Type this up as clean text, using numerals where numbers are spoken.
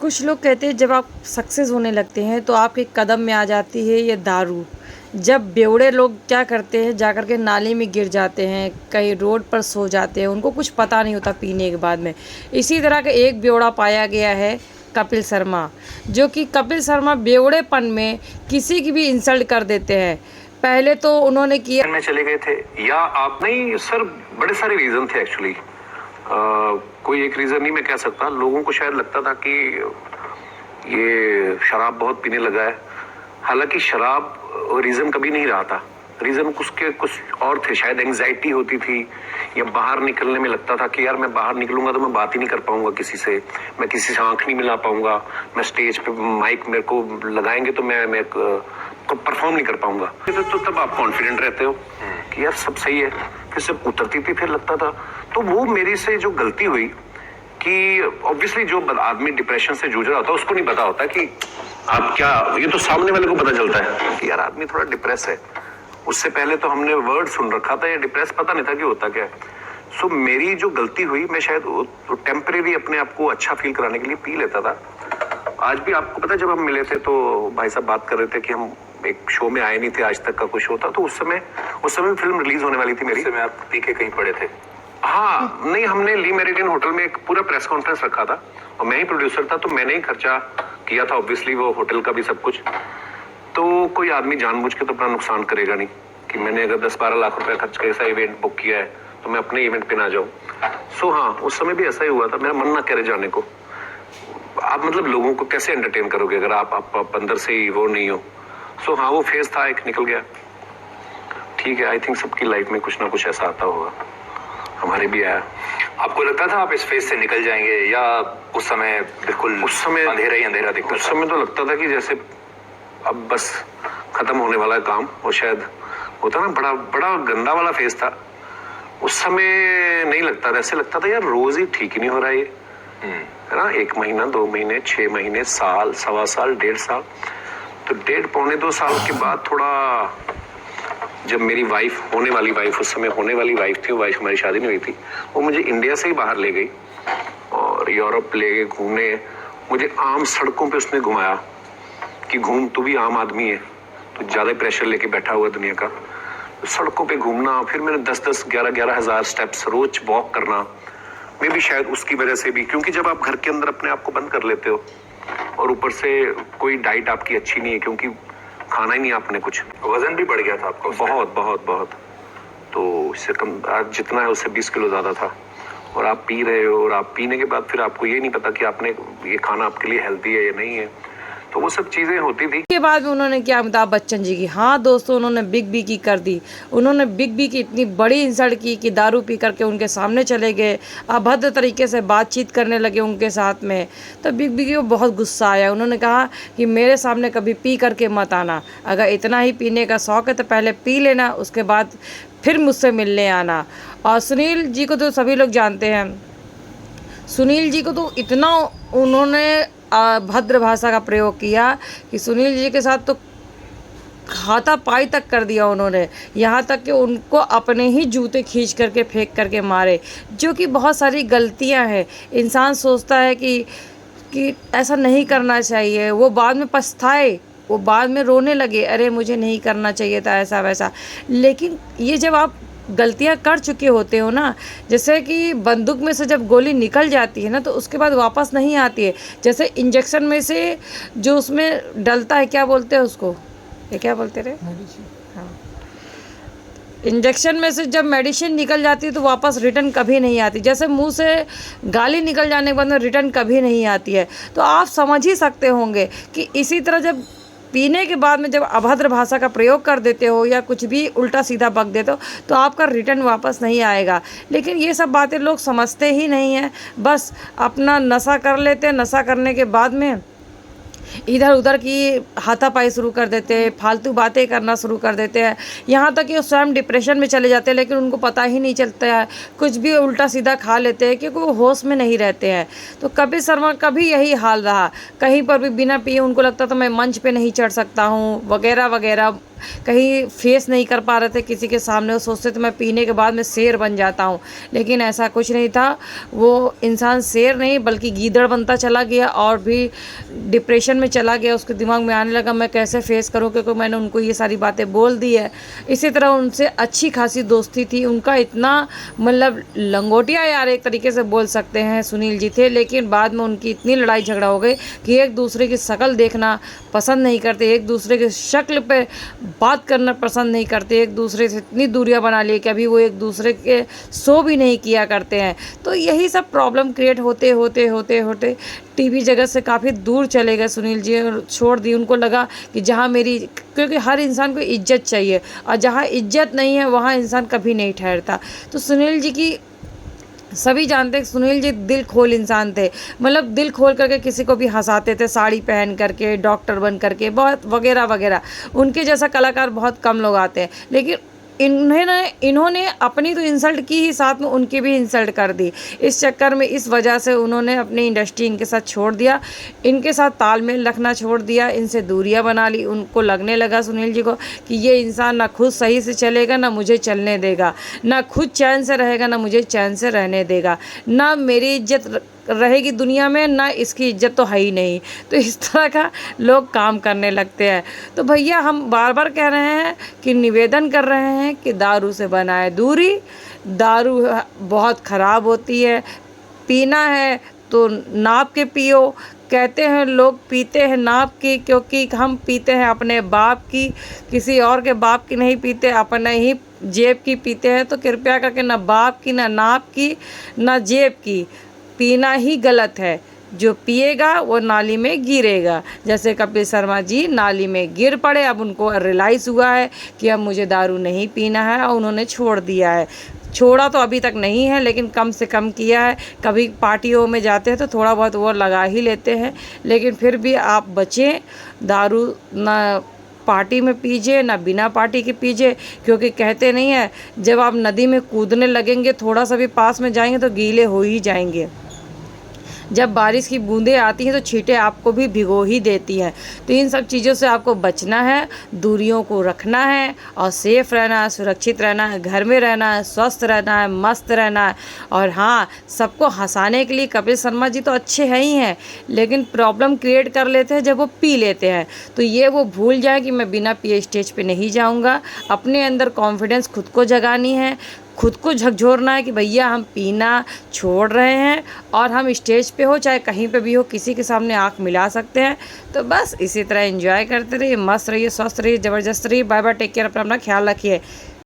कुछ लोग कहते हैं जब आप सक्सेस होने लगते हैं तो आपके कदम में आ जाती है ये दारू। जब बेवड़े लोग क्या करते हैं, जा कर के नाली में गिर जाते हैं, कहीं रोड पर सो जाते हैं, उनको कुछ पता नहीं होता पीने के बाद में। इसी तरह का एक बेवड़ा पाया गया है, कपिल शर्मा, जो कि कपिल शर्मा बेवड़ेपन में किसी की भी इंसल्ट कर देते हैं। पहले तो उन्होंने किया में चले गए थे या आप नहीं सर, बड़े सारे रीजन थे एक्चुअली। कोई एक रीजन नहीं मैं कह सकता। लोगों को शायद लगता था कि ये शराब बहुत पीने लगा है, हालांकि शराब रीजन कभी नहीं रहा था। रीजन उसके कुछ और थे, शायद एंजाइटी होती थी या बाहर निकलने में लगता था कि यार मैं बाहर निकलूंगा तो मैं बात ही नहीं कर पाऊंगा किसी से, मैं किसी से आंख नहीं मिला पाऊंगा, मैं स्टेज पे माइक मेरे को लगाएंगे तो मैं परफॉर्म नहीं कर पाऊंगा। तो तब आप कॉन्फिडेंट रहते हो कि यार सब सही है। फिर सब उतरती थी, फिर लगता था। तो वो मेरी से जो गलती हुई कि ऑब्वियसली जो आदमी डिप्रेशन से जूझ रहा होता है उसको नहीं पता होता कि आप क्या, ये तो सामने वाले को पता चलता है कि यार आदमी थोड़ा डिप्रेस है। उससे पहले तो हमने वर्ड सुन रखा था, ये डिप्रेस पता नहीं था कि होता क्या है। सो मेरी जो गलती हुई, मैं शायद टेम्परेरी अपने आप को अच्छा फील कराने के लिए पी लेता था। आज भी आपको पता है जब हम मिले थे तो भाई साहब बात कर रहे थे कि हम एक शो में आए नहीं थे, आज तक का कोई शो था, तो उस समय फिल्म रिलीज होने वाली थी मेरी। उस समय आप पी के कहीं पड़े थे? हाँ, नहीं, हमने ली मेरिडियन होटल में एक पूरा प्रेस कॉन्फ्रेंस रखा था और मैं ही प्रोड्यूसर था, तो मैंने ही खर्चा किया था ऑब्वियसली, वो होटल का भी सब कुछ। तो कोई आदमी जानबूझ के तो अपना नुकसान करेगा नहीं कि मैंने अगर 10-12 लाख रुपए खर्च कर ऐसा इवेंट बुक किया है तो मैं अपने इवेंट पे ना जाऊं। सो हाँ, उस समय भी ऐसा ही हुआ था, मेरा मन ना करे जाने को। आप मतलब लोगों को कैसे एंटरटेन करोगे अगर आप अंदर से ही वो नहीं हो। सो हाँ, वो फेज था, एक निकल गया, ठीक है। आई थिंक सबकी लाइफ में कुछ ना कुछ ऐसा आता होगा, हमारे भी आया। आपको लगता था आप इस फेज से निकल जाएंगे या उस समय बिल्कुल उस समय अंधेरा ही अंधेरा दिखता? उस समय तो लगता था कि जैसे अब बस खत्म होने वाला है काम, और शायद होता ना, बड़ा बड़ा गंदा वाला फेज था। उस समय नहीं लगता था, ऐसे लगता था यार रोज ही ठीक ही नहीं हो रहा है ना। 1 महीना, 2 महीने, 6 महीने, साल, सवा साल, 1.5 साल, तो 1.5-पौने 2 साल के बाद थोड़ा, जब मेरी वाइफ, होने वाली वाइफ, उस समय होने वाली वाइफ थी, वाइफ हमारी शादी नहीं हुई थी, वो मुझे इंडिया से ही बाहर ले गई और यूरोप ले गए घूमने। मुझे आम सड़कों पे उसने घुमाया कि घूम, तू भी आम आदमी है, तो ज्यादा प्रेशर लेके बैठा हुआ दुनिया का। तो सड़कों पे घूमना, फिर मैंने 10-10, 11-11 हजार स्टेप्स रोज वॉक करना। मैं भी शायद उसकी वजह से भी, क्योंकि जब आप घर के अंदर अपने आप को बंद कर लेते हो और ऊपर से कोई डाइट आपकी अच्छी नहीं है क्योंकि खाना ही नहीं आपने कुछ, वजन भी बढ़ गया था आपका? बहुत बहुत बहुत। तो इससे कम, आज जितना है उससे 20 किलो ज्यादा था। और आप पी रहे हो, और आप पीने के बाद फिर आपको ये नहीं पता कि आपने ये खाना आपके लिए हेल्दी है या नहीं है, तो वो सब चीजें होती थी। के बाद में उन्होंने क्या, अमिताभ बच्चन जी की, हाँ दोस्तों, उन्होंने बिग बी की कर दी। उन्होंने बिग बी की इतनी बड़ी इंसल्ट की कि दारू पी करके उनके सामने चले गए, अभद्र तरीके से बातचीत करने लगे उनके साथ में। तो बिग बी को बहुत गुस्सा आया। उन्होंने कहा कि मेरे सामने कभी पी करके मत आना, अगर इतना ही पीने का शौक़ है तो पहले पी लेना, उसके बाद फिर मुझसे मिलने आना। और सुनील जी को तो सभी लोग जानते हैं, सुनील जी को तो इतना उन्होंने भद्र भाषा का प्रयोग किया कि सुनील जी के साथ तो हाथापाई तक कर दिया उन्होंने, यहाँ तक कि उनको अपने ही जूते खींच करके फेंक करके मारे, जो कि बहुत सारी गलतियाँ हैं। इंसान सोचता है कि ऐसा नहीं करना चाहिए, वो बाद में पछताए, वो बाद में रोने लगे, अरे मुझे नहीं करना चाहिए था ऐसा वैसा। लेकिन ये जब आप गलतियां कर चुके होते हो ना, जैसे कि बंदूक में से जब गोली निकल जाती है ना तो उसके बाद वापस नहीं आती है। जैसे इंजेक्शन में से जो उसमें डलता है, क्या बोलते हैं उसको, ये क्या बोलते रहे, हाँ, इंजेक्शन में से जब मेडिसिन निकल जाती है तो वापस रिटर्न कभी नहीं आती। जैसे मुंह से गाली निकल जाने के बाद में रिटर्न कभी नहीं आती है। तो आप समझ ही सकते होंगे कि इसी तरह जब पीने के बाद में जब अभद्र भाषा का प्रयोग कर देते हो या कुछ भी उल्टा सीधा बक देते हो तो आपका रिटर्न वापस नहीं आएगा। लेकिन ये सब बातें लोग समझते ही नहीं हैं, बस अपना नशा कर लेते हैं, नशा करने के बाद में इधर उधर की हाथापाई शुरू कर देते हैं, फालतू बातें करना शुरू कर देते हैं, यहाँ तक कि वो स्वयं डिप्रेशन में चले जाते हैं, लेकिन उनको पता ही नहीं चलता है, कुछ भी उल्टा सीधा खा लेते हैं क्योंकि वो होश में नहीं रहते हैं। तो कपिल शर्मा का भी यही हाल रहा, कहीं पर भी बिना पिए उनको लगता था मैं मंच पे नहीं चढ़ सकता हूँ वगैरह वगैरह। कहीं फेस नहीं कर पा रहे थे किसी के सामने, वो सोचते थे मैं पीने के बाद मैं शेर बन जाता हूँ, लेकिन ऐसा कुछ नहीं था। वो इंसान शेर नहीं बल्कि गीदड़ बनता चला गया और भी डिप्रेशन में चला गया। उसके दिमाग में आने लगा मैं कैसे फेस करूँ, क्योंकि मैंने उनको ये सारी बातें बोल दी है। इसी तरह उनसे अच्छी खासी दोस्ती थी, उनका इतना मतलब लंगोटिया यार एक तरीके से बोल सकते हैं सुनील जी थे, लेकिन बाद में उनकी इतनी लड़ाई झगड़ा हो गई कि एक दूसरे की शक्ल देखना पसंद नहीं करते, एक दूसरे के शक्ल पे बात करना पसंद नहीं करते, एक दूसरे से इतनी दूरियां बना ली कि अभी वो एक दूसरे के शो भी नहीं किया करते हैं। तो यही सब प्रॉब्लम क्रिएट होते होते होते होते टीवी जगत से काफ़ी दूर चले गए सुनील जी और छोड़ दी। उनको लगा कि जहाँ मेरी, क्योंकि हर इंसान को इज्जत चाहिए और जहाँ इज्जत नहीं है वहाँ इंसान कभी नहीं ठहरता। तो सुनील जी की सभी जानते हैं सुनील जी दिल खोल इंसान थे, मतलब दिल खोल करके किसी को भी हंसाते थे, साड़ी पहन करके, डॉक्टर बन करके, बहुत वगैरह वगैरह। उनके जैसा कलाकार बहुत कम लोग आते हैं, लेकिन इन्होंने अपनी तो इंसल्ट की ही, साथ में उनकी भी इंसल्ट कर दी। इस चक्कर में इस वजह से उन्होंने अपनी इंडस्ट्री इनके साथ छोड़ दिया, इनके साथ तालमेल रखना छोड़ दिया, इनसे दूरियां बना ली। उनको लगने लगा सुनील जी को कि ये इंसान ना खुद सही से चलेगा, ना मुझे चलने देगा, ना खुद चैन से रहेगा, ना मुझे चैन से रहने देगा, ना मेरी इज्जत रहेगी दुनिया में, ना इसकी इज्जत तो है ही नहीं। तो इस तरह का लोग काम करने लगते हैं। तो भैया हम बार बार कह रहे हैं कि निवेदन कर रहे हैं कि दारू से बनाए दूरी। दारू बहुत ख़राब होती है, पीना है तो नाप के पियो। कहते हैं लोग पीते हैं नाप की, क्योंकि हम पीते हैं अपने बाप की, किसी और के बाप की नहीं पीते, अपने ही जेब की पीते हैं। तो कृपया करके ना बाप की, ना नाप की, ना जेब की पीना ही गलत है। जो पिएगा वो नाली में गिरेगा। जैसे कपिल शर्मा जी नाली में गिर पड़े, अब उनको रियलाइज़ हुआ है कि अब मुझे दारू नहीं पीना है और उन्होंने छोड़ दिया है। छोड़ा तो अभी तक नहीं है, लेकिन कम से कम किया है। कभी पार्टियों में जाते हैं तो थोड़ा बहुत वो लगा ही लेते हैं, लेकिन फिर भी आप बचें। दारू ना पार्टी में पीजिए, ना बिना पार्टी के पीजिए, क्योंकि कहते नहीं है जब आप नदी में कूदने लगेंगे थोड़ा सा भी पास में जाएंगे तो गीले हो ही जाएंगे। जब बारिश की बूंदें आती हैं तो छींटें आपको भी भिगो ही देती हैं। तो इन सब चीज़ों से आपको बचना है, दूरियों को रखना है और सेफ़ रहना है, सुरक्षित रहना है, घर में रहना है, स्वस्थ रहना है, मस्त रहना है। और हाँ, सबको हंसाने के लिए कपिल शर्मा जी तो अच्छे हैं ही हैं, लेकिन प्रॉब्लम क्रिएट कर लेते हैं जब वो पी लेते हैं। तो ये वो भूल जाए कि मैं बिना पिए स्टेज पे नहीं जाऊँगा। अपने अंदर कॉन्फिडेंस खुद को जगानी है, खुद को झकझोरना है कि भैया हम पीना छोड़ रहे हैं और हम स्टेज पे हो चाहे कहीं पे भी हो किसी के सामने आंख मिला सकते हैं। तो बस इसी तरह एंजॉय करते रहिए, मस्त रहिए, स्वस्थ रहिए, ज़बरदस्त रहिए। बाय बाय, टेक केयर, अपना ख्याल रखिए।